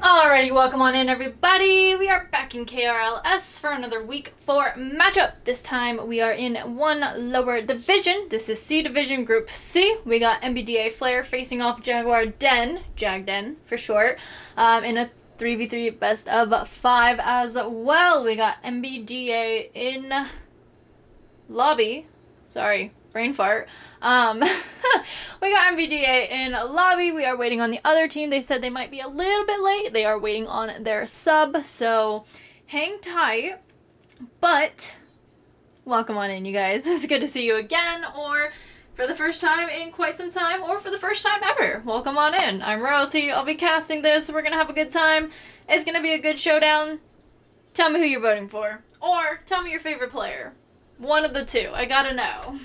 Alrighty, welcome on in everybody. We are back in KRLS for another week 4 matchup. This time we are in one lower division. This is C Division Group C. We got NBDA Flare facing off Jaguar Den, Jag-Den for short, in a 3v3 best of 5 as well. We got NBDA in lobby. Sorry, brain fart. We got NBDA in lobby. We are waiting on the other team. They said they might be a little bit late. They are waiting on their sub, so hang tight. But welcome on in, you guys. It's good to see you again, or for the first time in quite some time, or for the first time ever. Welcome on in. I'm Royalty. I'll be casting this. We're gonna have a good time. It's gonna be a good showdown. Tell me who you're voting for, or tell me your favorite player. One of the two. I gotta know.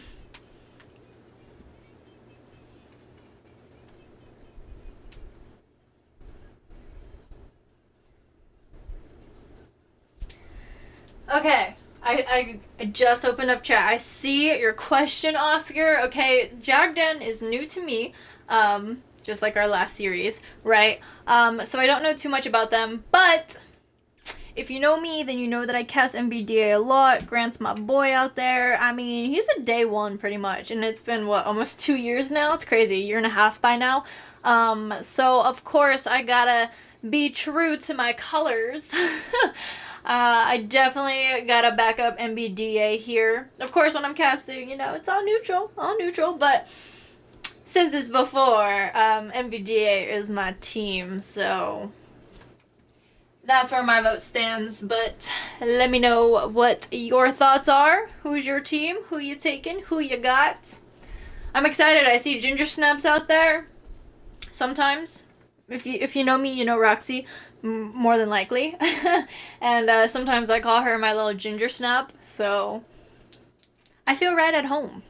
Okay, I just opened up chat. I see your question, Oscar. Okay, Jag-Den is new to me, just like our last series, right? So I don't know too much about them, but if you know me, then you know that I cast NBDA a lot. Grant's my boy out there. I mean, he's a day one pretty much, and it's been, what, almost 2 years now? It's crazy, a year and a half by now. So of course I gotta be true to my colors. I definitely gotta back up NBDA here. Of course, when I'm casting, you know, it's all neutral, but since it's before, NBDA is my team, so that's where my vote stands. But let me know what your thoughts are. Who's your team? Who you taking? Who you got? I'm excited. I see Ginger Snaps out there sometimes. If you know me, you know Roxy. More than likely. And sometimes I call her my little ginger snap, so I feel right at home.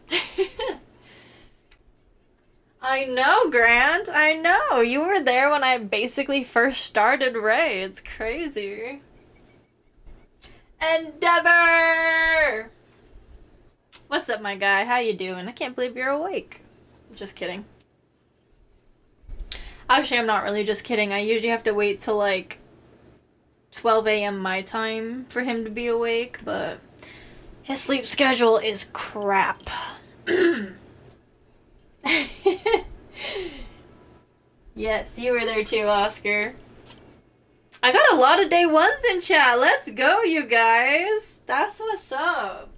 I know, Grant. I know. You were there when I basically first started Ray. It's crazy. Endeavor! What's up, my guy? How you doing? I can't believe you're awake. Just kidding. Actually, I'm not really just kidding. I usually have to wait till like 12 a.m. my time for him to be awake, but his sleep schedule is crap. Yes, you were there too, Oscar. I got a lot of day ones in chat. Let's go, you guys. That's what's up.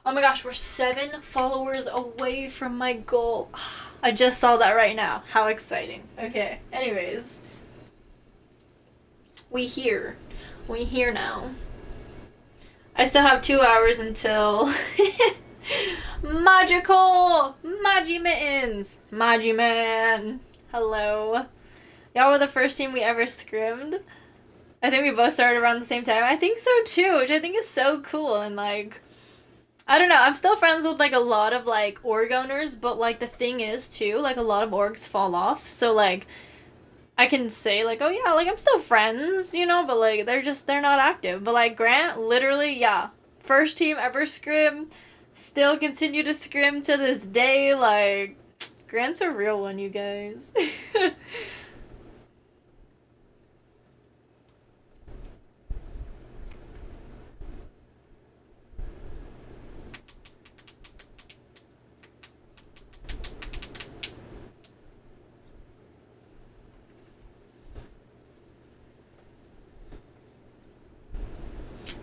Oh my gosh, we're 7 followers away from my goal. I just saw that right now. How exciting. Okay, anyways. We here now. I still have 2 hours until Magical! Magi Mittens! Magi Man! Hello. Y'all were the first team we ever scrimmed. I think we both started around the same time. I think so too, which I think is so cool, and like, I don't know, I'm still friends with, like, a lot of, like, org owners, but, like, the thing is, too, like, a lot of orgs fall off, so, like, I can say, like, oh, yeah, like, I'm still friends, you know, but, like, they're not active, but, like, Grant, literally, yeah, first team ever scrim, still continue to scrim to this day, like, Grant's a real one, you guys.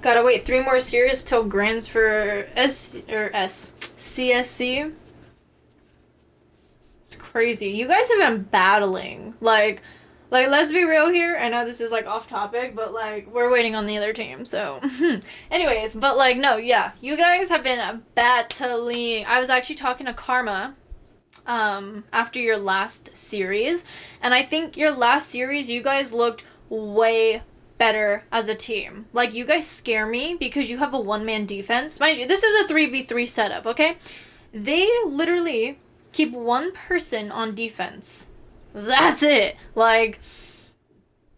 Gotta wait 3 more series till Grands for CSC. It's crazy. You guys have been battling. Like, let's be real here. I know this is, like, off topic, but, like, we're waiting on the other team, so. Anyways, but, like, no, yeah. You guys have been battling. I was actually talking to Karma after your last series, and I think your last series, you guys looked way better as a team. Like, you guys scare me because you have a one-man defense. Mind you, this is a 3v3 setup, okay? They literally keep one person on defense. That's it. Like,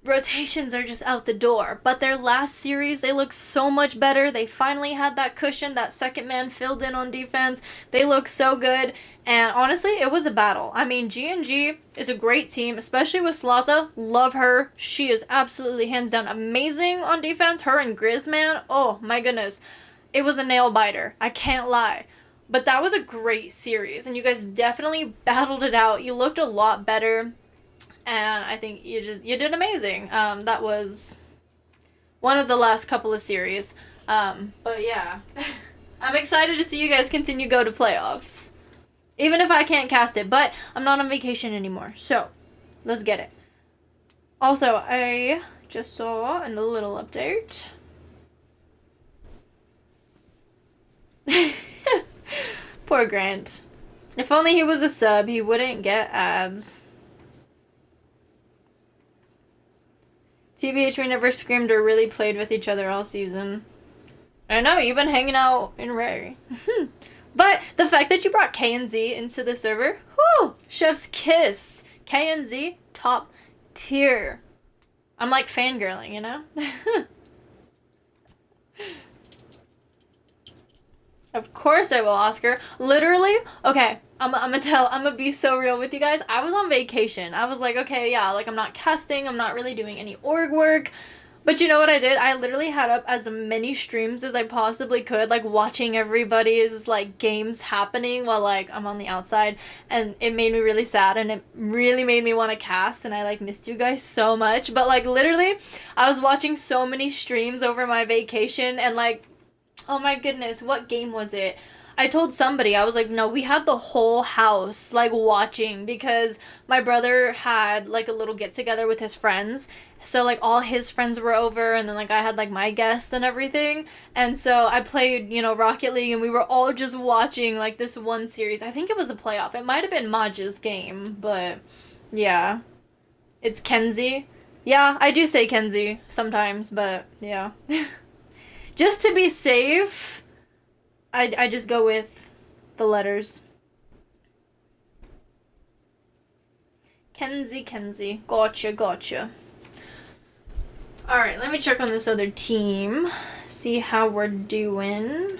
rotations are just out the door. But their last series, they look so much better. They finally had that cushion. That second man filled in on defense. They look so good. And honestly, it was a battle. I mean, G&G is a great team, especially with Slotha. Love her. She is absolutely hands down amazing on defense. Her and Griezmann, oh my goodness. It was a nail biter. I can't lie. But that was a great series, and you guys definitely battled it out. You looked a lot better, and I think you did amazing. That was one of the last couple of series. But yeah, I'm excited to see you guys continue go to playoffs, even if I can't cast it. But I'm not on vacation anymore, so let's get it. Also, I just saw in a little update. Poor Grant. If only he was a sub, he wouldn't get ads. TBH, we never screamed or really played with each other all season. I know, you've been hanging out in Ray. But the fact that you brought K and Z into the server, whoo, chef's kiss. K and Z, top tier. I'm like fangirling, you know? Of course I will, Oscar. Literally, okay, I'm gonna be so real with you guys. I was on vacation. I was like, okay, yeah, like I'm not casting, I'm not really doing any org work. But you know what I did? I literally had up as many streams as I possibly could, like watching everybody's like games happening while like I'm on the outside, and it made me really sad, and it really made me want to cast, and I like missed you guys so much. But like literally, I was watching so many streams over my vacation, and like, oh my goodness, what game was it? I told somebody, I was like, no, we had the whole house, like, watching, because my brother had, like, a little get-together with his friends, so, like, all his friends were over, and then, like, I had, like, my guests and everything, and so I played, you know, Rocket League, and we were all just watching, like, this one series. I think it was a playoff. It might have been Maj's game, but, yeah. It's Kenzie. Yeah, I do say Kenzie sometimes, but, yeah. Just to be safe, I just go with the letters. Kenzie. Gotcha. Alright, let me check on this other team. See how we're doing.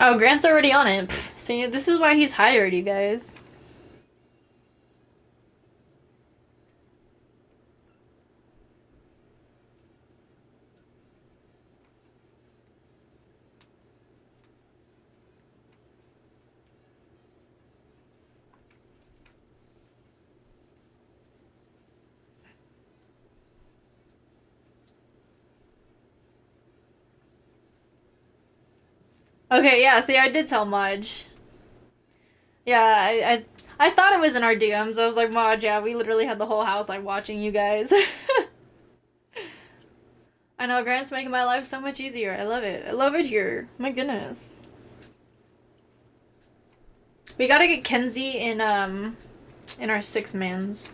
Oh, Grant's already on it. Pfft, see, this is why he's hired, you guys. Okay, yeah, see, I did tell Maj. Yeah, I thought it was in our DMs. I was like, Maj, yeah, we literally had the whole house, like, watching you guys. I know, Grant's making my life so much easier. I love it. I love it here. My goodness. We gotta get Kenzie in our six-mans.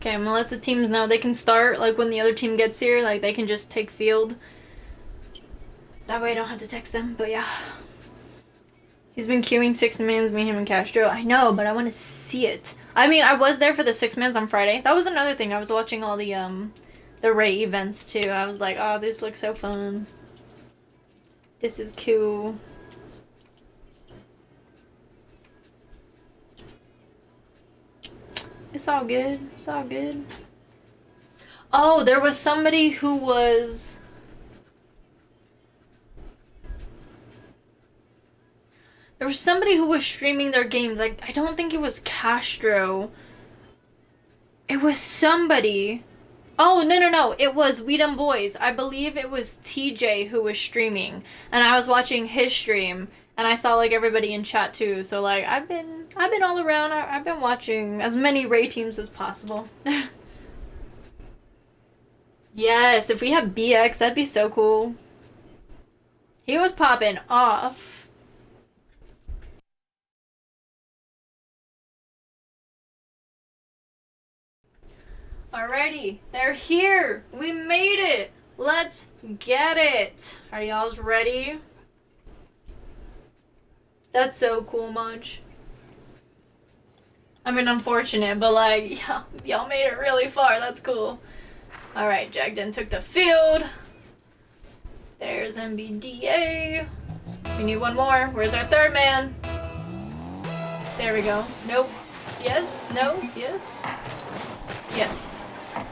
Okay, I'm gonna let the teams know they can start, like, when the other team gets here, like, they can just take field. That way I don't have to text them, but yeah. He's been queuing six-mans, me, him, and Castro. I know, but I want to see it. I mean, I was there for the six-mans on Friday. That was another thing. I was watching all the Ray events, too. I was like, oh, this looks so fun. This is cool. It's all good. It's all good. Oh, there was somebody who was... There was somebody who was streaming their games. Like, I don't think it was Castro. It was somebody. Oh, no, no, no. It was We Dumb Boys. I believe it was TJ who was streaming. And I was watching his stream. And I saw, like, everybody in chat, too. So, like, I've been all around. I've been watching as many Ray teams as possible. Yes, if we have BX, that'd be so cool. He was popping off. Alrighty, they're here. We made it. Let's get it. Are y'all ready? That's so cool, Munch. I mean, unfortunate, but like, yeah, y'all made it really far. That's cool. Alright, Jagden took the field. There's NBDA. We need one more. Where's our third man? There we go. Nope. Yes. No. Yes. Yes.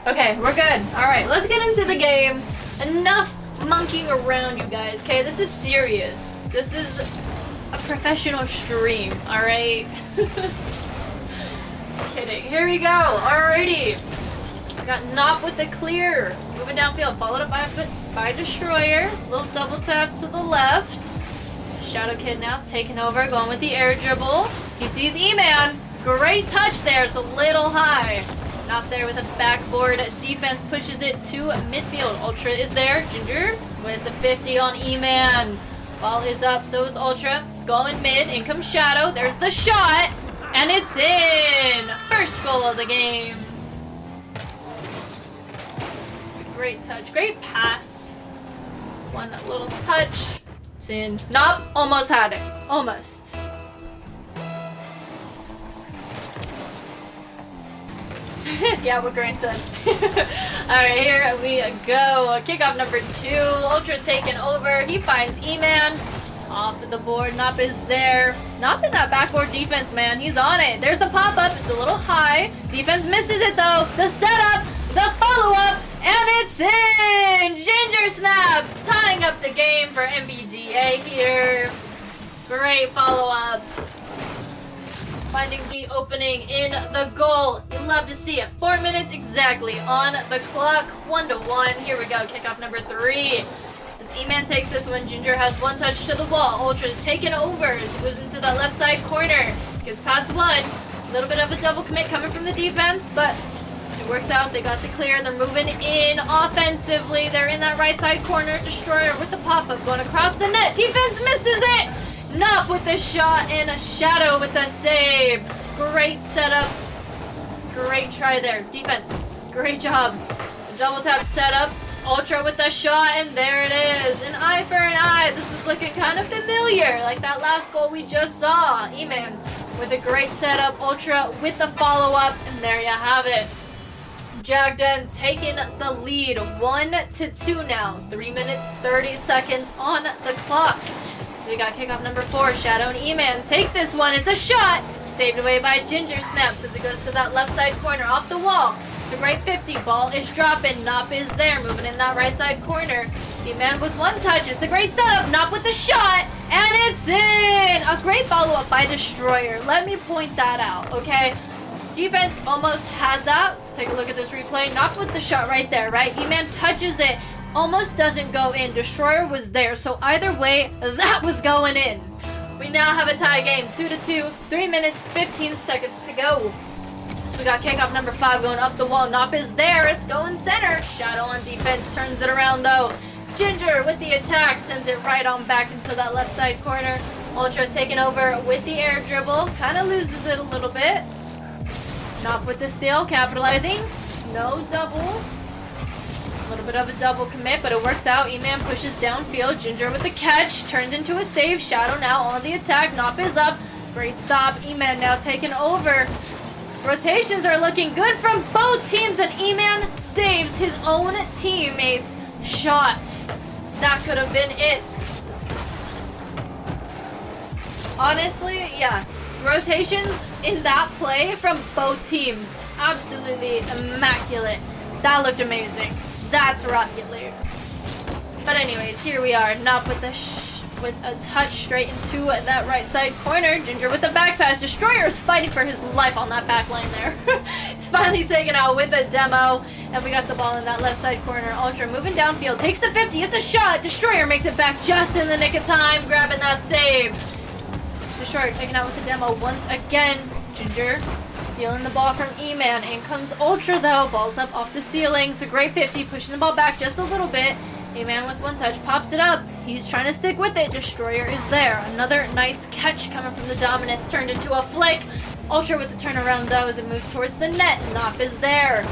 Okay, we're good. Alright, let's get into the game. Enough monkeying around, you guys. Okay, this is serious. This is a professional stream, alright? Kidding. Here we go. Alrighty. I got Nop with the clear. Moving downfield, followed up by Destroyer. Little double tap to the left. Shadow Kid now taking over, going with the air dribble. He sees E-Man. It's a great touch there. It's a little high. Not there with a backboard. Defense pushes it to midfield. Ultra is there. Ginger with the 50 on E-Man. Ball is up, so is Ultra. It's going mid. In comes Shadow. There's the shot. And it's in. First goal of the game. Great touch. Great pass. One little touch. It's in. Nope. Almost had it. Almost. Yeah, what Grant said. Alright, here we go. Kickoff number 2. Ultra taking over. He finds E-Man. Off of the board. Nop is there. Nop in that backboard defense, man. He's on it. There's the pop-up. It's a little high. Defense misses it, though. The setup. The follow-up. And it's in! Ginger snaps. Tying up the game for NBDA here. Great follow-up. Finding the opening in the goal. You love to see it. 4 minutes exactly on the clock. 1-1. Here we go. Kickoff number 3. As E-Man takes this one, Ginger has one touch to the wall. Ultra taken over as he moves into that left side corner. Gets past one. A little bit of a double commit coming from the defense, but it works out. They got the clear. They're moving in offensively. They're in that right side corner. Destroyer with the pop-up going across the net. Defense misses it. Nop with the shot and a Shadow with the save. Great setup. Great try there. Defense. Great job. Double tap setup. Ultra with the shot, and there it is. An eye for an eye. This is looking kind of familiar, like that last goal we just saw. E-Man with a great setup. Ultra with the follow-up, and there you have it. Jagden taking the lead. 1-2 now. 3 minutes, 30 seconds on the clock. So we got kickoff number 4. Shadow and E-Man take this one. It's a shot. Saved away by Ginger Snaps as it goes to that left side corner off the wall. It's a great 50. Ball is dropping. Nop is there. Moving in that right side corner. E-Man with one touch. It's a great setup. Nop with the shot. And it's in. A great follow-up by Destroyer. Let me point that out, okay? Defense almost had that. Let's take a look at this replay. Nop with the shot right there, right? E-Man touches it. Almost doesn't go in. Destroyer was there. So either way, that was going in. We now have a tie game. 2-2. 3 minutes, 15 seconds to go. So we got kickoff number 5 going up the wall. Nop is there. It's going center. Shadow on defense. Turns it around though. Ginger with the attack. Sends it right on back into that left side corner. Ultra taking over with the air dribble. Kind of loses it a little bit. Nop with the steal. Capitalizing. No double. A little bit of a double commit, but it works out. E-Man pushes downfield. Ginger with the catch. Turns into a save. Shadow now on the attack. Nop is up. Great stop. E-Man now taking over. Rotations are looking good from both teams, and E-Man saves his own teammate's shot. That could have been it. Honestly, yeah. Rotations in that play from both teams. Absolutely immaculate. That looked amazing. That's Rocket League. But anyways, here we are. Nop with with a touch straight into that right side corner. Ginger with the back pass. Destroyer is fighting for his life on that back line there. It's finally taken out with a demo, and we got the ball in that left side corner. Ultra moving downfield, takes the 50, it's a shot. Destroyer makes it back just in the nick of time, grabbing that save. Destroyer taken out with the demo once again. Ginger stealing the ball from E-Man. In comes Ultra though, ball's up off the ceiling. It's a great 50, pushing the ball back just a little bit. E-Man with one touch, pops it up. He's trying to stick with it. Destroyer is there. Another nice catch coming from the Dominus, turned into a flick. Ultra with the turnaround though as it moves towards the net. Nop is there.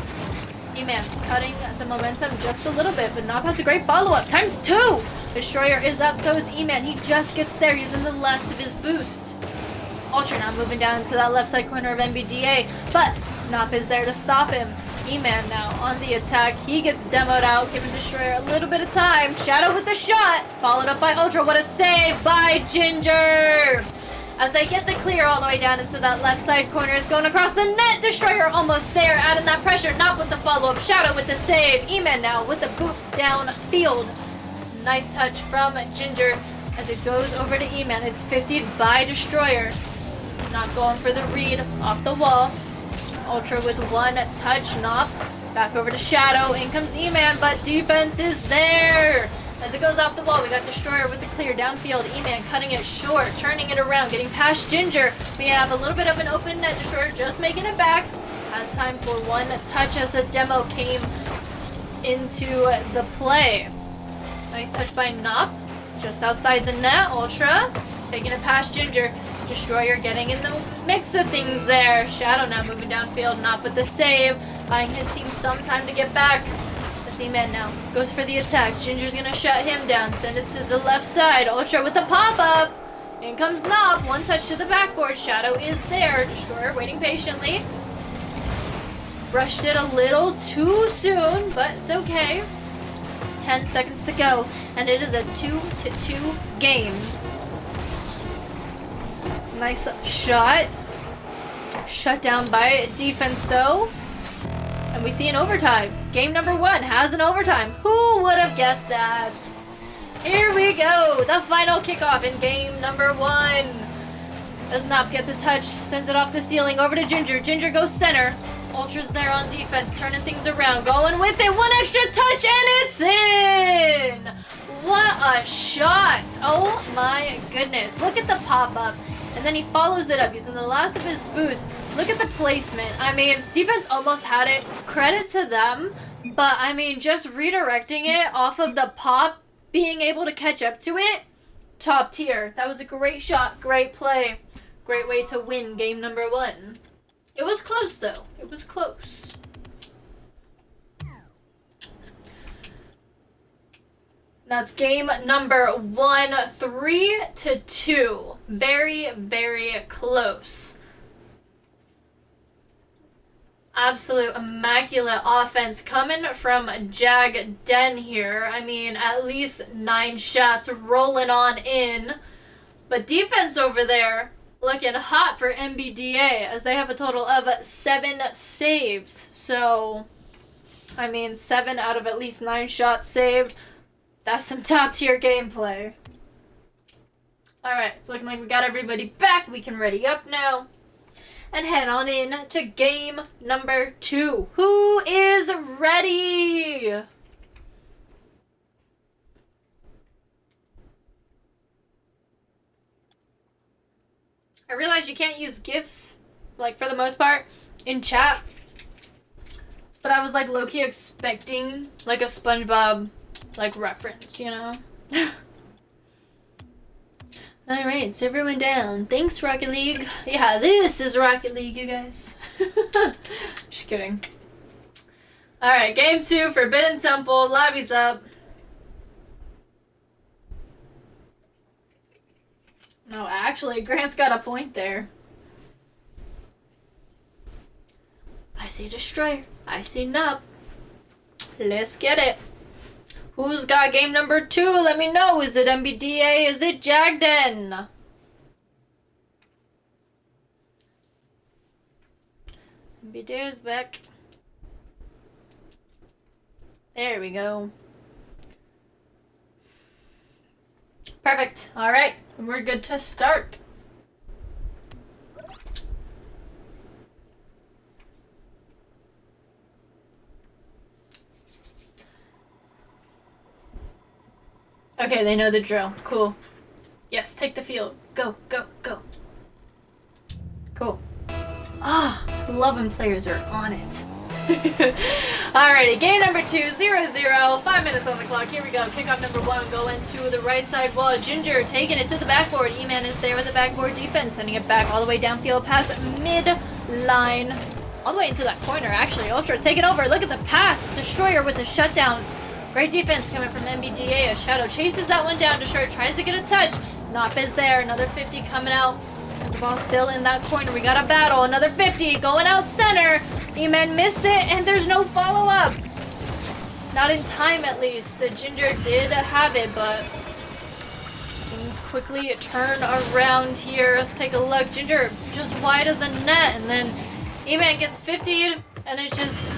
E-Man cutting the momentum just a little bit, but Nop has a great follow-up. ×2! Destroyer is up, so is E-Man. He just gets there using the last of his boost. Ultra now moving down to that left side corner of NBDA, but Nop is there to stop him. E-Man now on the attack. He gets demoed out, giving Destroyer a little bit of time. Shadow with the shot, followed up by Ultra. What a save by Ginger! As they get the clear all the way down into that left side corner, it's going across the net. Destroyer almost there, adding that pressure. Nop with the follow-up, Shadow with the save. E-Man now with the boot downfield. Nice touch from Ginger as it goes over to E-Man. It's 50'd by Destroyer. Not going for the read off the wall. Ultra with one touch. Nop back over to Shadow. In comes E-Man, but defense is there. As it goes off the wall, we got Destroyer with the clear downfield. E-Man cutting it short, turning it around, getting past Ginger. We have a little bit of an open net. Destroyer just making it back. Has time for one touch as the demo came into the play. Nice touch by Nop. Just outside the net. Ultra taking it past Ginger. Destroyer getting in the mix of things there. Shadow now moving downfield. Nop with the save. Buying his team some time to get back. E-Man now goes for the attack. Ginger's gonna shut him down. Send it to the left side. Ultra with the pop-up. In comes Nop. One touch to the backboard. Shadow is there. Destroyer waiting patiently. Brushed it a little too soon, but it's okay. 10 seconds to go, and it is a 2-2 game. Nice shot. Shut down by defense though. And we see an overtime. Game number 1 has an overtime. Who would have guessed that? Here we go. The final kickoff in game number 1. As Nop gets a touch, sends it off the ceiling over to Ginger. Ginger goes center. Ultra's there on defense, turning things around. Going with it. One extra touch, and it's in! What a shot. Oh my goodness. Look at the pop-up. And then he follows it up using the last of his boost. Look at the placement. I mean, defense almost had it. Credit to them. But, I mean, just redirecting it off of the pop, being able to catch up to it, top tier. That was a great shot. Great play. Great way to win game number 1. It was close, though. It was close. That's game number 1, 3-2. Very, very close. Absolute immaculate offense coming from Jag Den here. I mean, at least 9 shots rolling on in. But defense over there looking hot for NBDA as they have a total of 7 saves. So, I mean, 7 out of at least 9 shots saved. That's some top tier gameplay. Alright, it's looking like we got everybody back. We can ready up now and head on in to game number 2. Who is ready? I realize you can't use GIFs, like, for the most part, in chat. But I was, like, low-key expecting, like, a SpongeBob, like, reference, you know? Alright, so everyone down. Thanks, Rocket League. Yeah, this is Rocket League, you guys. Just kidding. Alright, game 2, Forbidden Temple. Lobby's up. No, actually, Grant's got a point there. I see Destroyer. I see Nub. Let's get it. Who's got game number 2? Let me know. Is it NBDA? Is it Jagden? NBDA is back. There we go. Perfect. Alright. We're good to start. Okay, they know the drill. Cool. Yes, take the field. Go, go, go. Cool. Ah, love when players are on it. Alrighty, game number 2, 0-0. 5 minutes on the clock. Here we go. Kickoff number 1. Go into the right side wall. Ginger taking it to the backboard. E-Man is there with the backboard defense, sending it back all the way downfield past mid-line. All the way into that corner, actually. Ultra taking over. Look at the pass. Destroyer with the shutdown. Great defense coming from NBDA. A Shadow chases that one down. Destroyer tries to get a touch. Nop is there. Another 50 coming out. The ball's still in that corner. We got a battle. Another 50 going out center. E-Man missed it, and there's no follow-up. Not in time, at least. The Ginger did have it, but things quickly turn around here. Let's take a look. Ginger just wide of the net, and then E-Man gets 50, and it just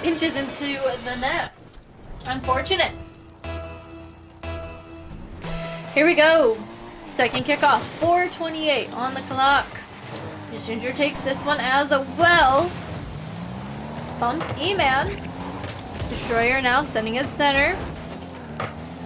pinches into the net. Unfortunate. Here we go. Second kickoff. 4:28 on the clock. Ginger takes this one as well. Bumps E-Man. Destroyer now sending it center.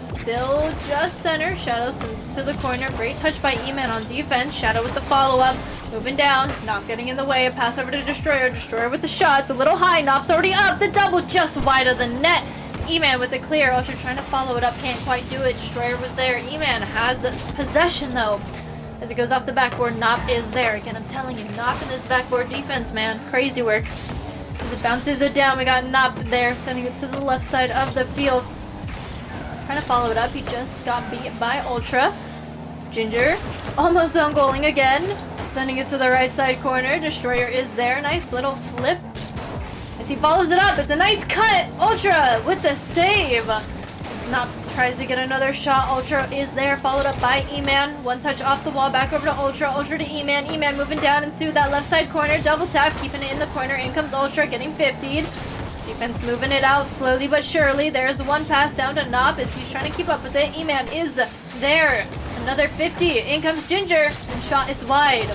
Still just center. Shadow sends it to the corner. Great touch by E-Man on defense. Shadow with the follow-up. Moving down. Not getting in the way. A pass over to Destroyer. Destroyer with the shots. A little high. Nop's already up. The double just wide of the net. E-Man with the clear. Ultra trying to follow it up. Can't quite do it. Destroyer was there. E-Man has possession though. As it goes off the backboard, Nop is there. Again, I'm telling you, Nop in this backboard defense, man. Crazy work. As it bounces it down, we got Nop there, sending it to the left side of the field. Trying to follow it up. He just got beat by Ultra. Ginger almost zone goaling again. Sending it to the right side corner. Destroyer is there. Nice little flip. As he follows it up, it's a nice cut. Ultra with the save. Nop tries to get another shot. Ultra is there, followed up by E-Man. One touch off the wall, back over to Ultra. Ultra to E-Man. E-Man moving down into that left side corner. Double tap, keeping it in the corner. In comes Ultra, getting 50'd. Defense moving it out slowly but surely. There's one pass down to Nop as he's trying to keep up with it. E-Man is there. Another 50. In comes Ginger, and shot is wide.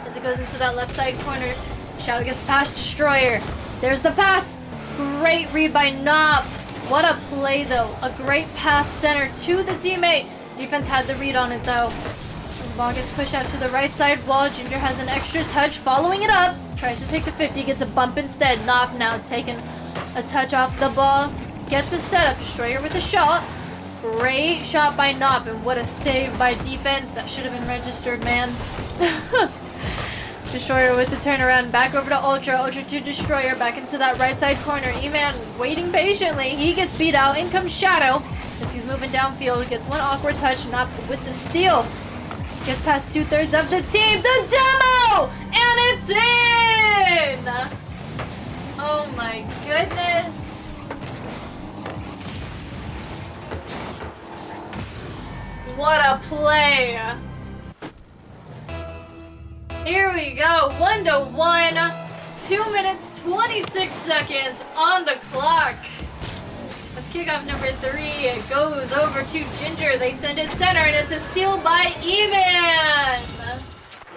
As it goes into that left side corner, Shadow gets past Destroyer. There's the pass. Great read by Nop. What a play, though. A great pass center to the teammate. Defense had the read on it, though. As the ball gets pushed out to the right side wall, Ginger has an extra touch. Following it up. Tries to take the 50. Gets a bump instead. Nop now taking a touch off the ball. Gets a setup. Destroyer with a shot. Great shot by Nop. And what a save by defense. That should have been registered, man. Destroyer with the turnaround, back over to Ultra. Ultra to Destroyer, back into that right side corner. E-Man waiting patiently. He gets beat out. In comes Shadow as he's moving downfield. Gets one awkward touch, Not with the steal. Gets past 2/3 of the team. The demo! And it's in! Oh my goodness. What a play. Here we go, 1-1, 2 minutes, 26 seconds on the clock. That's kickoff number 3. It goes over to Ginger. They send it center, and it's a steal by E-Man.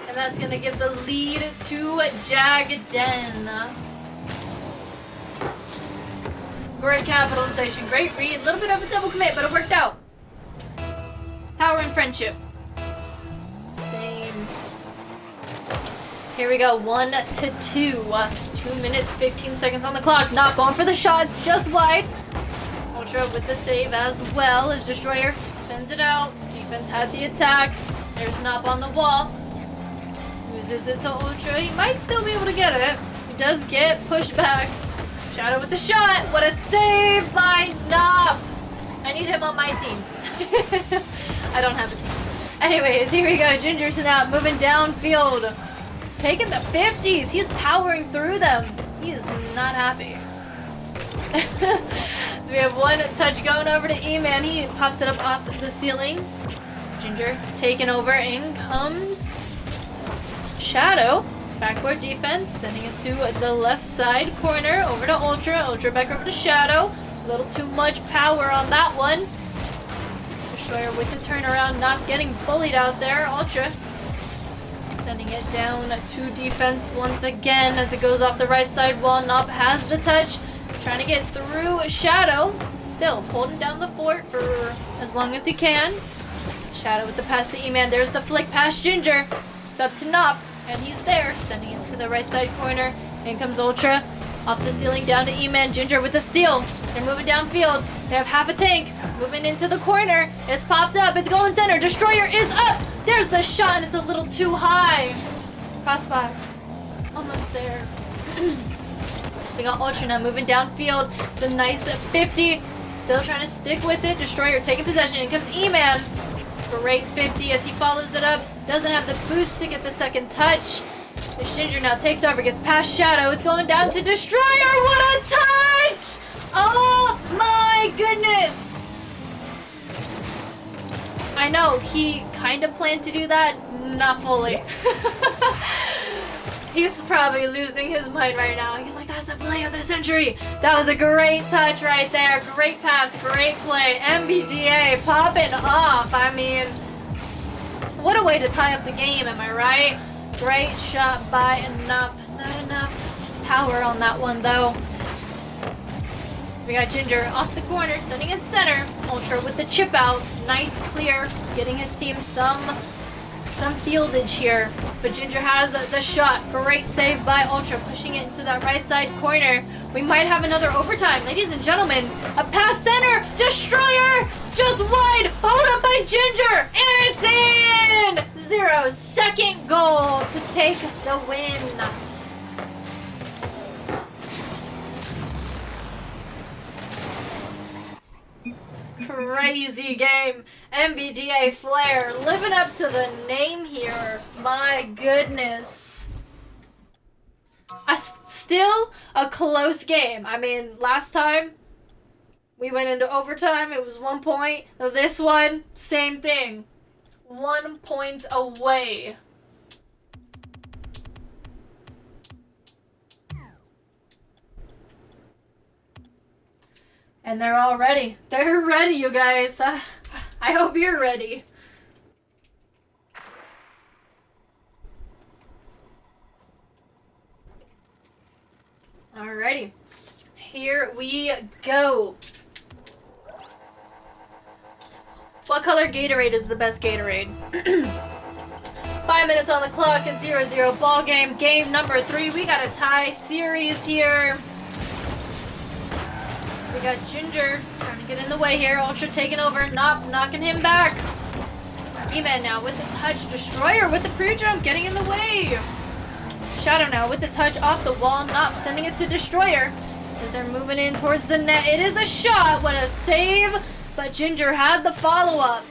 And that's going to give the lead to Jagden. Great capitalization, great read. A little bit of a double commit, but it worked out. Power and friendship. Same. Here we go, 1-2. 2 minutes, 15 seconds on the clock. Not going for the shots, just wide. Ultra with the save as well as Destroyer sends it out. Defense had the attack. There's Nop on the wall. Loses it to Ultra. He might still be able to get it. He does get pushed back. Shadow with the shot. What a save by Nop. I need him on my team. I don't have a team. Anyways, here we go. Ginger's now moving downfield. Taking the 50s. He's powering through them. He is not happy. So we have one touch going over to E-Man. He pops it up off the ceiling. Ginger taking over. In comes Shadow. Backboard defense. Sending it to the left side corner. Over to Ultra. Ultra back over to Shadow. A little too much power on that one. Destroyer with the turnaround. Not getting bullied out there. Ultra sending it down to defense once again as it goes off the right side wall. Nop has the touch. Trying to get through Shadow. still holding down the fort for as long as he can. Shadow with the pass to E-Man. There's the flick past Ginger. It's up to Nop, and he's there, sending it to the right side corner. In comes Ultra. Off the ceiling down to E-Man. Ginger with the steal. They're moving downfield. They have half a tank. Moving into the corner. It's popped up. It's going center. Destroyer is up. There's the shot, and it's a little too high. Crossfire. Almost there. We got Ultra now moving downfield. It's a nice 50. Still trying to stick with it. Destroyer taking possession. In comes E-Man. Great 50 as he follows it up. Doesn't have the boost to get the second touch. The Ginger now takes over, gets past Shadow. It's going down to Destroyer. What a touch! Oh my goodness! I know, he kind of planned to do that. Not fully. He's probably losing his mind right now. He's like, that's the play of the century. That was a great touch right there. Great pass, great play. NBDA popping off. I mean, what a way to tie up the game, am I right? Great shot by Nop. Not enough power on that one, though. We got Ginger off the corner, sending it center. Ultra with the chip out. Nice clear, getting his team some fieldage here. But Ginger has the shot. Great save by Ultra, pushing it into that right side corner. We might have another overtime. Ladies and gentlemen, a pass center. Destroyer just wide. Followed up by Ginger. And it's in! 0-second goal to take the win. Crazy game. NBDA Flair living up to the name here. My goodness. Still a close game. I mean, last time we went into overtime. It was 1 point. This one, same thing. 1 point away. And they're all ready. They're ready, you guys. I hope you're ready. Alrighty. Here we go. What color Gatorade is the best Gatorade? 5 minutes on the clock, a 0-0 ball game. Game number 3. We got a tie series here. We got Ginger trying to get in the way here. Ultra taking over. Nop knocking him back. E-Man now with the touch. Destroyer with the pre-jump getting in the way. Shadow now with the touch off the wall. Nop sending it to Destroyer as they're moving in towards the net. It is a shot. What a save. But Ginger had the follow-up.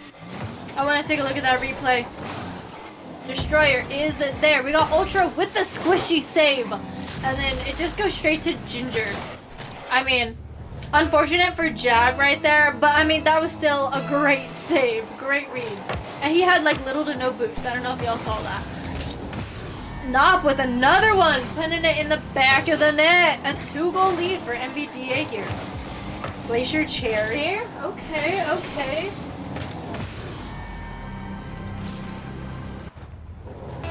I want to take a look at that replay. Destroyer is there. We got Ultra with the squishy save. And then it just goes straight to Ginger. I mean, unfortunate for Jag right there, but I mean, that was still a great save. Great read. And he had like little to no boost. I don't know if y'all saw that. Nop with another one, putting it in the back of the net. A 2-goal lead for NBDA here. Glacier Cherry. Okay, okay.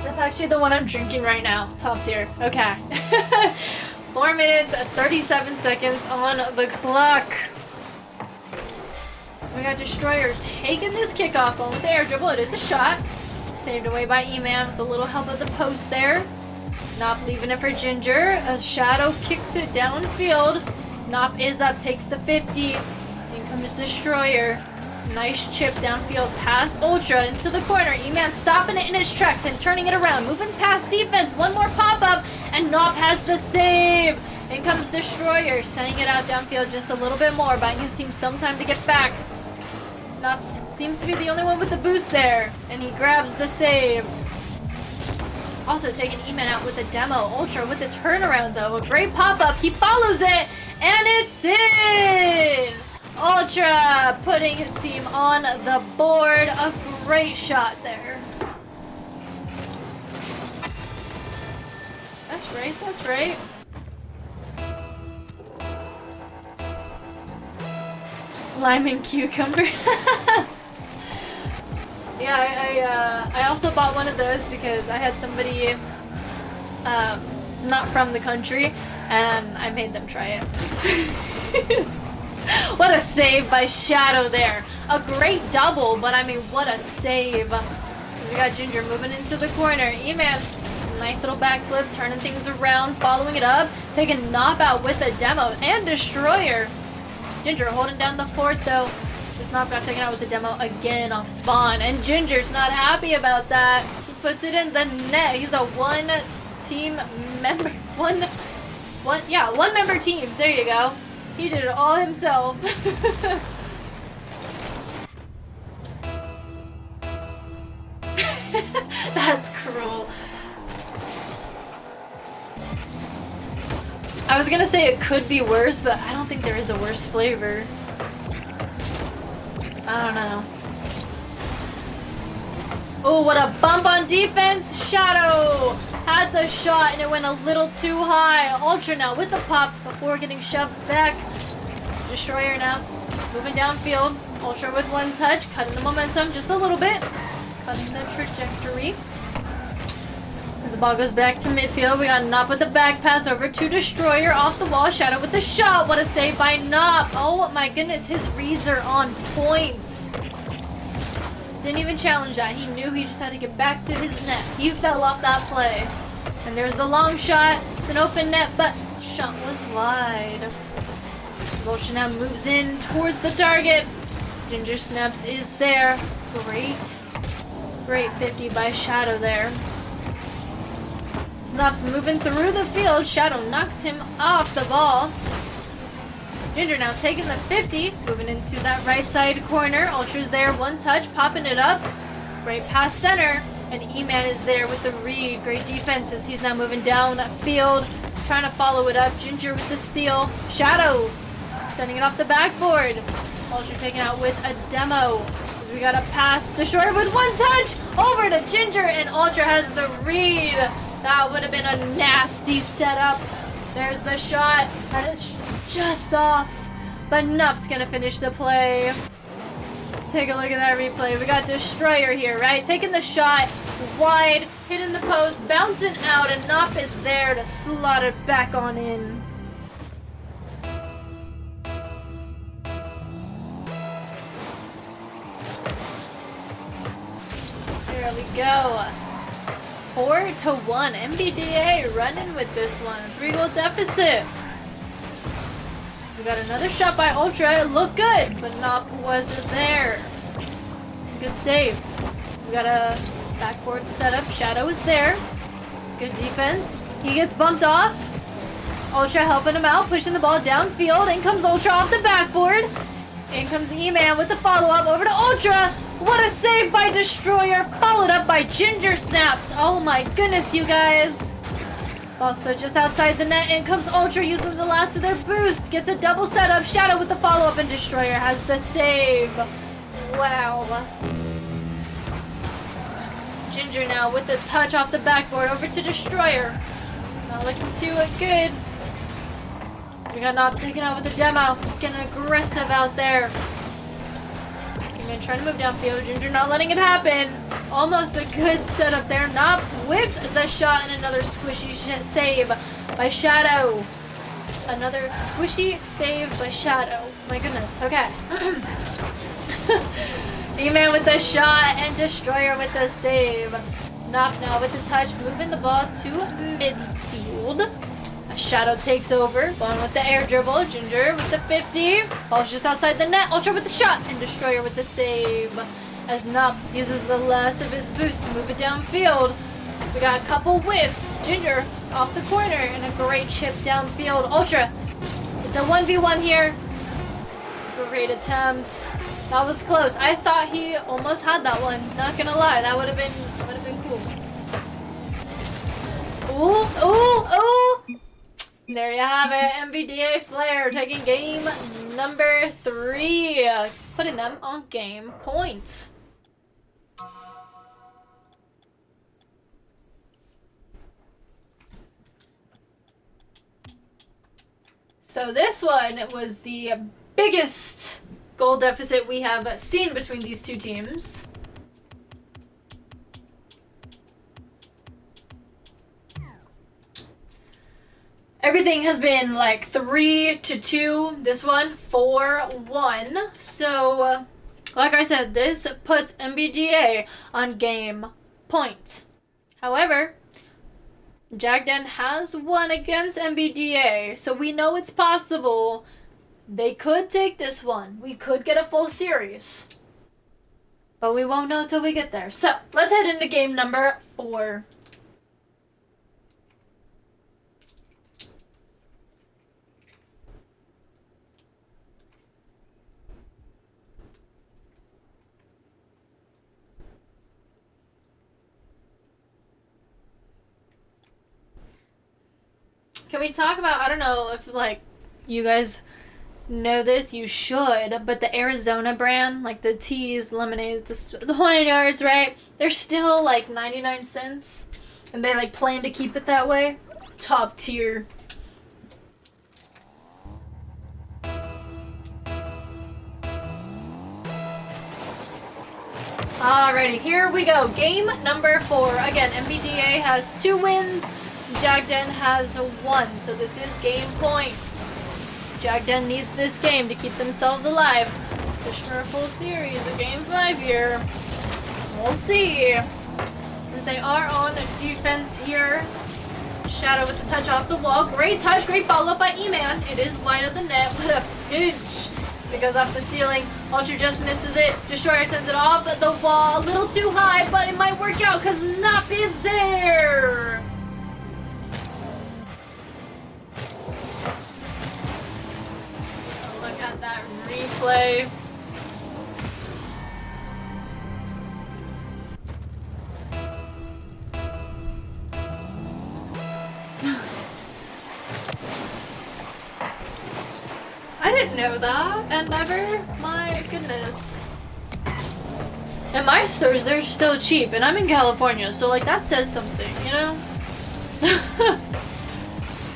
That's actually the one I'm drinking right now. Top tier. Okay. 4 minutes, 37 seconds on the clock. So we got Destroyer taking this kickoff on with the air dribble. It is a shot. Saved away by E-Man with a little help of the post there. Nop leaving it for Ginger. A Shadow kicks it downfield. Nop is up, takes the 50. In comes Destroyer. Nice chip downfield past Ultra into the corner. E-Man stopping it in his tracks and turning it around. Moving past defense. One more pop-up. And Nop has the save. In comes Destroyer. Sending it out downfield just a little bit more. Buying his team some time to get back. Nop seems to be the only one with the boost there. And he grabs the save. Also taking E-Man out with a demo. Ultra with the turnaround though. A great pop-up. He follows it. And it's in! Ultra putting his team on the board. A great shot there. That's right, that's right. Lime and cucumber. Yeah, I also bought one of those because I had somebody not from the country and I made them try it. What a save by Shadow there. A great double, but I mean, what a save. We got Ginger moving into the corner. E-Man, nice little backflip, turning things around, following it up, taking Knob out with a demo and Destroyer. Ginger holding down the fort though. This Knob got taken out with the demo again off spawn, and Ginger's not happy about that. He puts it in the net. He's a one-team member. One member team. There you go. He did it all himself. That's cruel. I was gonna say it could be worse, but I don't think there is a worse flavor. I don't know. Oh, what a bump on defense. Shadow had the shot and it went a little too high. Ultra now with the pop before getting shoved back. Destroyer now moving downfield. Ultra with one touch, cutting the momentum just a little bit. Cutting the trajectory. As the ball goes back to midfield, we got Nop with the back pass over to Destroyer off the wall. Shadow with the shot. What a save by Nop. Oh my goodness, his reads are on point. Didn't even challenge that. He knew he just had to get back to his net. He fell off that play. And there's the long shot. It's an open net, but shot was wide. Vulture now moves in towards the target. Ginger Snaps is there. Great 50 by Shadow there. Snaps moving through the field. Shadow knocks him off the ball. Ginger now taking the 50, moving into that right side corner. Ultra's there, one touch, popping it up. Great pass center, and E-Man is there with the read. Great defense as he's now moving down that field, trying to follow it up. Ginger with the steal. Shadow sending it off the backboard. Ultra taken out with a demo. As we got a pass. Destroyer with one touch over to Ginger, and Ultra has the read. That would have been a nasty setup. There's the shot, and it's just off, but Nup's gonna finish the play. Let's take a look at that replay. We got Destroyer here, right? Taking the shot wide, hitting the post, bouncing out, and Nup is there to slot it back on in. There we go. 4-1. NBDA running with this one. 3-goal deficit. We got another shot by Ultra. It looked good, but Nop wasn't there. Good save. We got a backboard setup. Shadow is there. Good defense. He gets bumped off. Ultra helping him out, pushing the ball downfield. In comes Ultra off the backboard. In comes E-Man with the follow-up over to Ultra. What a save by Destroyer, followed up by Ginger Snaps. Oh my goodness, you guys. Ball still just outside the net. In comes Ultra using the last of their boost. Gets a double setup. Shadow with the follow-up, and Destroyer has the save. Wow. Ginger now with the touch off the backboard over to Destroyer. Not looking too good. We got Knob taken out with the demo. He's getting aggressive out there. E-Man trying to move downfield. Ginger not letting it happen. Almost a good setup there. Knob with the shot and another squishy save by Shadow. Another squishy save by Shadow. My goodness. Okay. E-Man with the shot and Destroyer with the save. Knob now with the touch, moving the ball to midfield. Shadow takes over, going with the air dribble. Ginger with the 50. Ball's just outside the net. Ultra with the shot and Destroyer with the save. As Nup uses the last of his boost to move it downfield. We got a couple whiffs. Ginger off the corner and a great chip downfield. Ultra, it's a 1v1 here. Great attempt. That was close. I thought he almost had that one. Not gonna lie, that would have been cool. Ooh, ooh, ooh. There you have it. NBDA Flare taking game number 3, putting them on game points. So this one was the biggest goal deficit we have seen between these two teams. I everything has been like 3-2. This one 4-1. So, like I said, this puts NBDA on game point. However, Jagden has won against NBDA, so we know it's possible. They could take this one. We could get a full series. But we won't know until we get there. So, let's head into game number 4. Can we talk about, I don't know if, like, you guys know this, you should, but the Arizona brand, like the teas, lemonades, the whole 9 yards, right? They're still, like, 99 cents, and they, like, plan to keep it that way. Top tier. Alrighty, here we go. Game number 4. Again, NBDA has 2 wins. Jagden has 1, so this is game point. Jagden needs this game to keep themselves alive. Push for a full series of game 5 here. We'll see. As they are on defense here. Shadow with the touch off the wall. Great touch, great follow-up by E-Man. It is wide of the net, but a pinch. It goes off the ceiling. Ultra just misses it. Destroyer sends it off the wall. A little too high, but it might work out because Nop is there. Look at that replay. I didn't know that, and never. My goodness. And my stores, they're still cheap, and I'm in California, so like that says something, you know?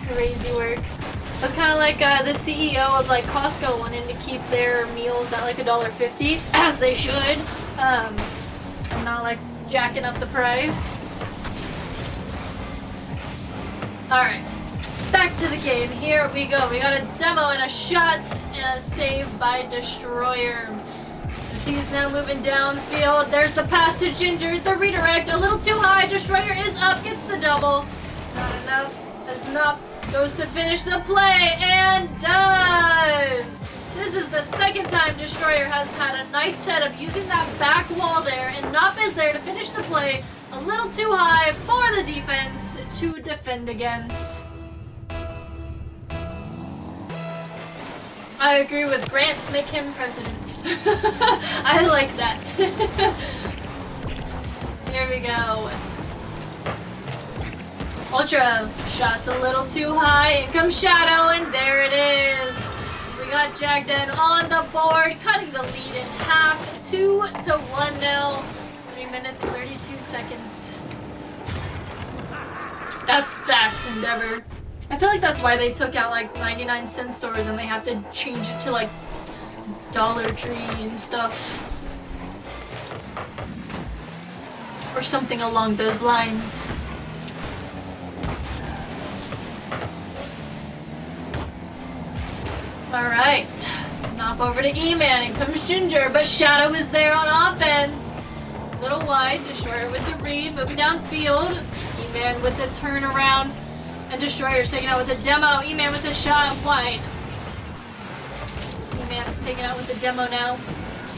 Crazy work. That's kind of like the CEO of like Costco wanting to keep their meals at like $1.50, as they should. And not like jacking up the price. Alright. Back to the game. Here we go. We got a demo and a shot and a save by Destroyer. He's now moving downfield. There's the pass to Ginger. The redirect a little too high. Destroyer is up. Gets the double. Not enough. As Nop goes to finish the play and does. This is the second time Destroyer has had a nice setup using that back wall there, and Nop is there to finish the play. A little too high for the defense to defend against. I agree with Grant, make him president. I like that. Here we go. Ultra shots a little too high. In comes Shadow, and there it is. We got Jagden on the board, cutting the lead in half. 2-1 now. 3 minutes, 32 seconds. That's facts, Endeavor. I feel like that's why they took out like 99-cent stores and they have to change it to like Dollar Tree and stuff. Or something along those lines. Alright. Nop over to E-Man. In comes Ginger, but Shadow is there on offense. A little wide. Destroyer with the read. Moving downfield. E-Man with the turnaround. And Destroyer's taken out with a demo. E-Man with a shot wide. E-Man's taken out with the demo now.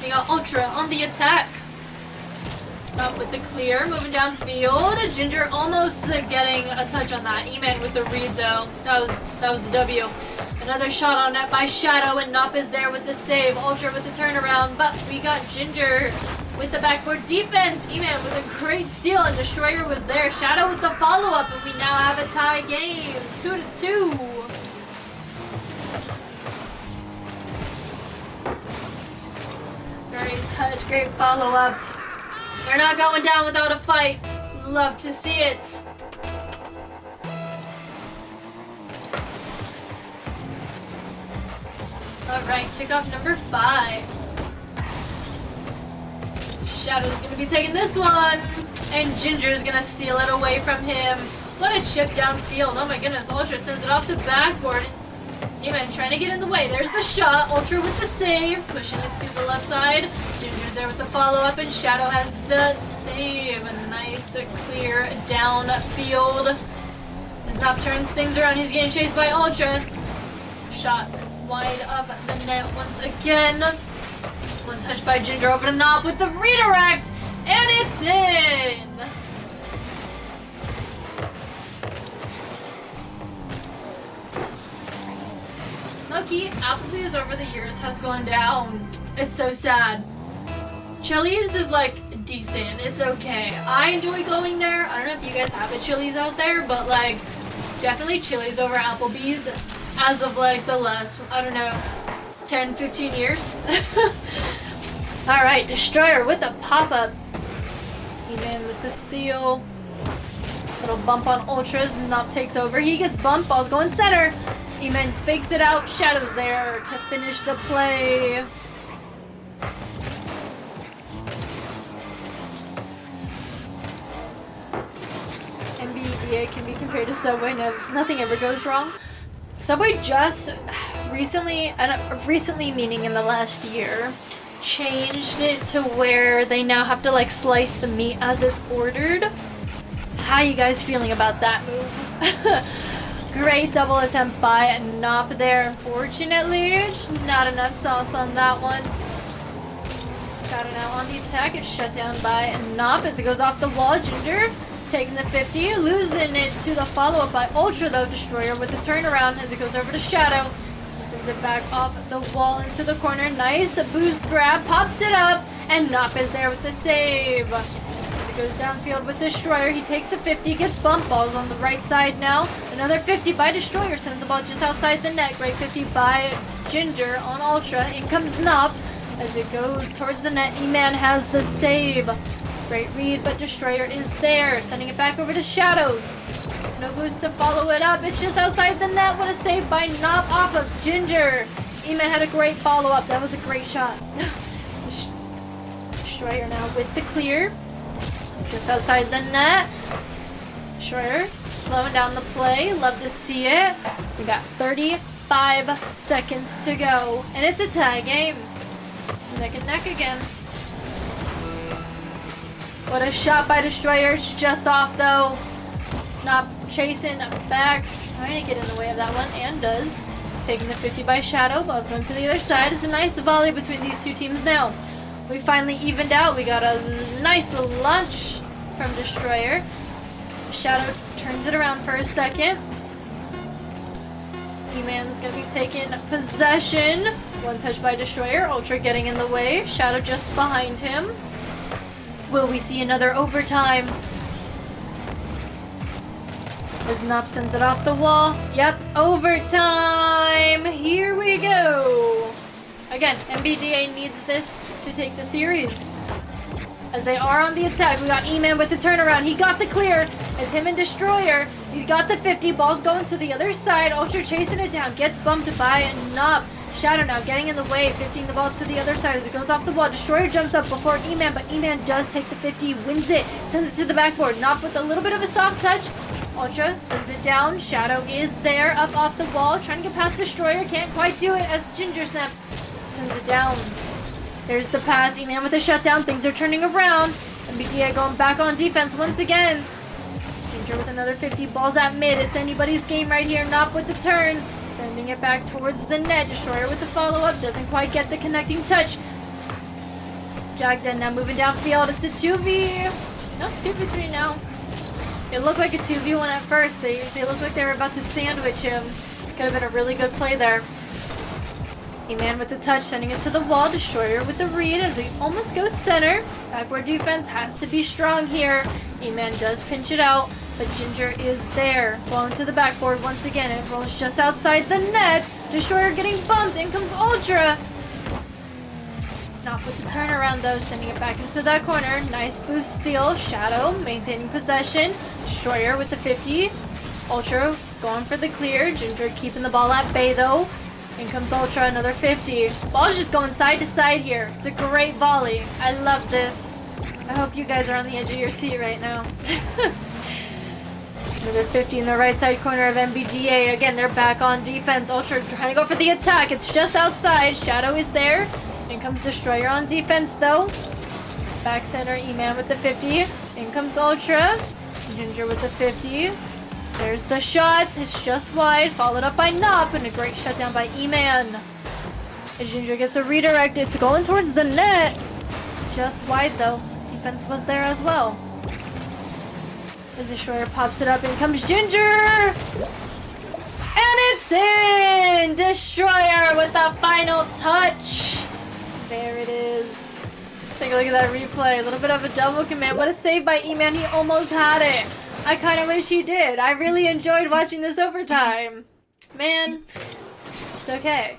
We got Ultra on the attack. Up with the clear. Moving downfield. Ginger almost getting a touch on that. E-Man with the read though. That was a W. Another shot on net by Shadow, and Nop is there with the save. Ultra with the turnaround. But we got Ginger with the backboard defense. E-Man with a great steal, and Destroyer was there. Shadow with the follow-up, and we now have a tie game. 2-2. Great touch, great follow-up. They're not going down without a fight. Love to see it. Alright, kickoff number 5. Shadow's gonna be taking this one, and Ginger's gonna steal it away from him. What a chip downfield. Oh my goodness. Ultra sends it off the backboard. E-Man trying to get in the way. There's the shot. Ultra with the save. Pushing it to the left side. Ginger's there with the follow-up. And Shadow has the save. A nice clear downfield. As Nop turns things around. He's getting chased by Ultra. Shot wide of the net once again. One touch by Ginger over to Nop with the redirect. And it's in! Lucky, Applebee's over the years has gone down. It's so sad. Chili's is like decent. It's okay. I enjoy going there. I don't know if you guys have a Chili's out there, but like definitely Chili's over Applebee's as of like the last, I don't know, 10, 15 years. Alright, Destroyer with the pop-up. E-Man with the steal. Little bump on Ultras. Nop takes over. He gets bumped. Ball's going center. E-Man fakes it out. Shadow's there to finish the play. NBDA can be compared to Subway. No, nothing ever goes wrong. Subway just recently meaning in the last year, changed it to where they now have to like slice the meat as it's ordered. How you guys feeling about that move? Great double attempt by Nop there. Unfortunately, just not enough sauce on that one. Shadow now on the attack. It's shut down by Nop as it goes off the wall. Ginger taking the 50, losing it to the follow-up by Ultra though. Destroyer with the turnaround as it goes over to Shadow. Sends it back off the wall into the corner. Nice. A boost grab. Pops it up. And Nop is there with the save. As it goes downfield with Destroyer. He takes the 50. Gets bump. Balls on the right side now. Another 50 by Destroyer. Sends the ball just outside the net. Great 50 by Ginger on Ultra. In comes Nop. As it goes towards the net. E-Man has the save. Great read, but Destroyer is there. Sending it back over to Shadow. No boost to follow it up. It's just outside the net. What a save by Nop off of Ginger. E-Man had a great follow-up. That was a great shot. Destroyer now with the clear. Just outside the net. Destroyer slowing down the play. Love to see it. We got 35 seconds to go. And it's a tie game. It's neck and neck again. What a shot by Destroyer. It's just off though. Not chasing back, trying to get in the way of that one, and does. Taking the 50 by Shadow. Ball's going to the other side. It's a nice volley between these two teams now. We finally evened out. We got a nice launch from Destroyer. Shadow turns it around for a second. E-Man's going to be taking possession. One touch by Destroyer. Ultra getting in the way. Shadow just behind him. Will we see another overtime? As Nop sends it off the wall. Yep, overtime! Here we go! Again, NBDA needs this to take the series. As they are on the attack, we got E-Man with the turnaround. He got the clear. It's him and Destroyer. He's got the 50. Ball's going to the other side. Ultra chasing it down. Gets bumped by Nop. Shadow now getting in the way, 50 the ball to the other side as it goes off the wall. Destroyer jumps up before E-Man, but E-Man does take the 50, wins it, sends it to the backboard. Nop with a little bit of a soft touch. Ultra sends it down. Shadow is there, up off the wall, trying to get past Destroyer. Can't quite do it as Ginger snaps, sends it down. There's the pass. E-Man with a shutdown. Things are turning around. NBDA going back on defense once again. Ginger with another 50. Balls at mid. It's anybody's game right here. Nop with the turn. Sending it back towards the net. Destroyer with the follow-up. Doesn't quite get the connecting touch. Jagden now moving downfield. It's a 2v... No, 2v3 now. It looked like a 2v1 at first. They looked like they were about to sandwich him. Could have been a really good play there. E-Man with the touch, sending it to the wall. Destroyer with the read as he almost goes center. Backward defense has to be strong here. E-Man does pinch it out, but Ginger is there. Blown to the backboard once again. It rolls just outside the net. Destroyer getting bumped. In comes Ultra. Not with the turnaround though, sending it back into that corner. Nice boost steal. Shadow maintaining possession. Destroyer with the 50. Ultra going for the clear. Ginger keeping the ball at bay though. In comes Ultra, another 50. Ball's just going side to side here. It's a great volley. I love this. I hope you guys are on the edge of your seat right now. Another 50 in the right side corner of NBDA. Again, they're back on defense. Ultra trying to go for the attack. It's just outside. Shadow is there. In comes Destroyer on defense, though. Back center, E-Man with the 50. In comes Ultra. Ginger with the 50. There's the shot. It's just wide. Followed up by Nop. And a great shutdown by E-Man. Ginger gets a redirect. It's going towards the net. Just wide, though. Defense was there as well. As Destroyer pops it up, in comes Ginger! And it's in! Destroyer with the final touch! There it is. Let's take a look at that replay. A little bit of a double commit. What a save by E-Man. He almost had it. I kind of wish he did. I really enjoyed watching this overtime. Man, it's okay.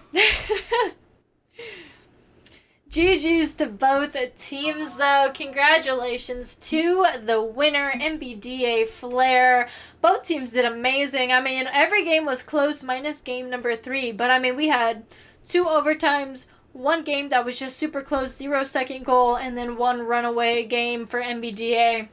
GG's to both teams, though. Congratulations to the winner, NBDA Flair. Both teams did amazing. I mean, every game was close minus game number 3. But, I mean, we had 2 overtimes, 1 game that was just super close, 0-second goal, and then 1 runaway game for NBDA.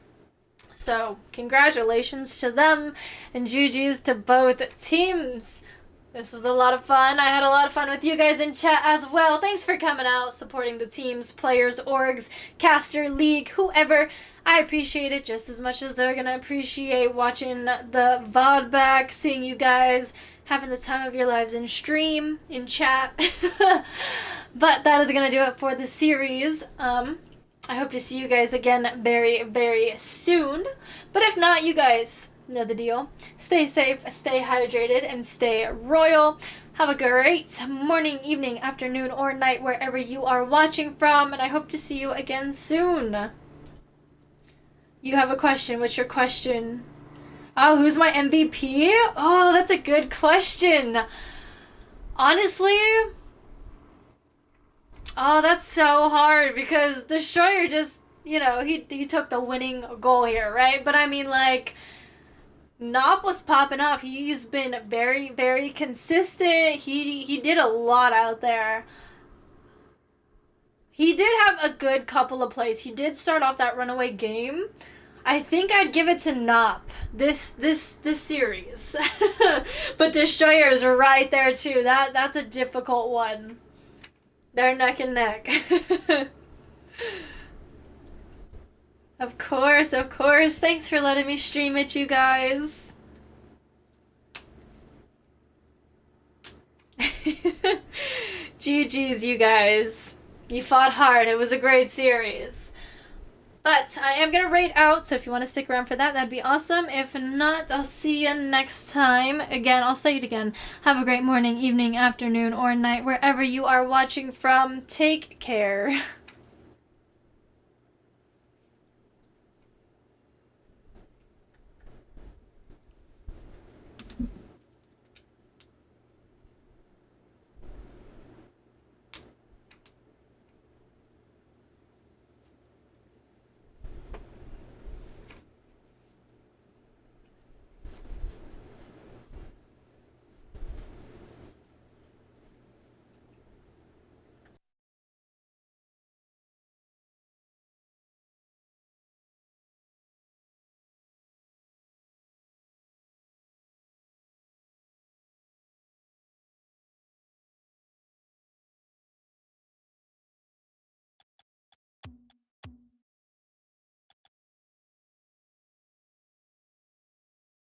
So, congratulations to them, and GG's to both teams. This was a lot of fun. I had a lot of fun with you guys in chat as well. Thanks for coming out, supporting the teams, players, orgs, caster, league, whoever. I appreciate it just as much as they're going to appreciate watching the VOD back, seeing you guys, having the time of your lives in stream, in chat. But that is going to do it for the series. I hope to see you guys again very, very soon. But if not, you guys know the deal. Stay safe, stay hydrated, and stay royal. Have a great morning, evening, afternoon, or night wherever you are watching from, and I hope to see you again soon. You have a question. What's your question? Oh, who's my MVP? Oh, that's a good question. Honestly, oh, that's so hard because Destroyer just, you know, he took the winning goal here, right? But I mean, like, Nop was popping off. He's been very, very consistent. He did a lot out there. He did have a good couple of plays. He did start off that runaway game. I think I'd give it to Nop this series. But Destroyer's right there too. That's a difficult one. They're neck and neck. Of course, of course. Thanks for letting me stream it, you guys. GG's, you guys. You fought hard. It was a great series. But I am going to rate out, so if you want to stick around for that, that'd be awesome. If not, I'll see you next time. Again, I'll say it again. Have a great morning, evening, afternoon, or night, wherever you are watching from. Take care.